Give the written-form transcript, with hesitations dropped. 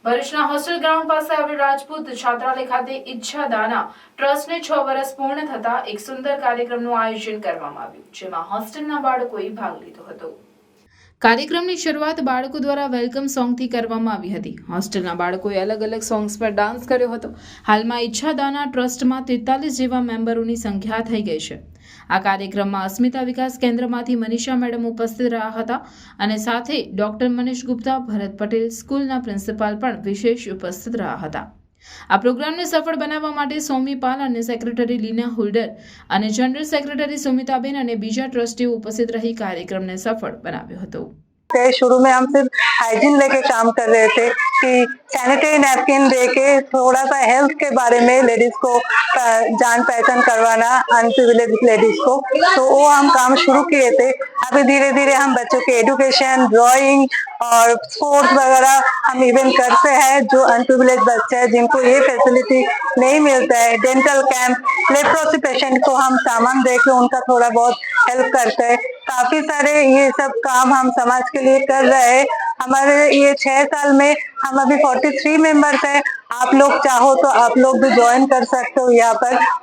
ભરૂચના hostel ground પાસે આવેલ રાજપૂત છાત્રાલય ખાતે ઈચ્છાદાના ટ્રસ્ટને 6 વર્ષ પૂર્ણ થતા એક સુંદર કાર્યક્રમનું આયોજન કરવામાં આવ્યું, જેમાં હોસ્ટેલના બાળકોએ ભાગ લીધો હતો। કાર્યક્રમની શરૂઆત બાળકો દ્વારા વેલકમ સોંગથી કરવામાં આવી હતી। હોસ્ટેલના બાળકોએ અલગ અલગ સોંગ્સ પર ડાન્સ કર્યો હતો। હાલમાં ઈચ્છાદાના ટ્રસ્ટમાં 43 જેવા મેમ્બરોની સંખ્યા થઈ ગઈ છે। આ કાર્યક્રમમાં અસ્મિતા વિકાસ કેન્દ્રમાંથી મનીષા મેડમ ઉપસ્થિત રહ્યા હતા અને સાથે ડોક્ટર મનીષ ગુપ્તા, ભરત પટેલ, સ્કૂલના પ્રિન્સિપાલ પણ વિશેષ ઉપસ્થિત રહ્યા હતા। આ પ્રોગ્રામને સફળ બનાવવા માટે સોમી પાલ અને સેક્રેટરી લીના હુલ્ડર અને જનરલ સેક્રેટરી સુમિતાબેન અને બીજા ટ્રસ્ટીઓ ઉપસ્થિત રહી કાર્યક્રમને સફળ બનાવ્યો હતો। शुरू में हम सिर्फ हाइजीन लेके काम कर रहे थे कि सैनिटरी नैपकिन देके थोड़ा सा हेल्थ के बारे में लेडीज को जान पहचान करवाना, अनप्रिविलेज लेडीज को, तो वो हम काम शुरू किए थे। अभी धीरे धीरे हम बच्चों के एजुकेशन, ड्राइंग और स्पोर्ट्स वगैरह हम इवेंट करते हैं। जो अनप्रिविलेज बच्चे हैं जिनको ये फैसिलिटी नहीं मिलता है, डेंटल कैंप, लेप्रोसी पेशेंट को हम सामान दे के उनका थोड़ा बहुत हेल्प करते हैं। काफी सारे ये सब काम हम समाज के लिए कर रहे हैं। हमारे ये 6 साल में हम अभी 43 मेंबर्स हैं। आप लोग चाहो तो आप लोग भी ज्वाइन कर सकते हो यहाँ पर।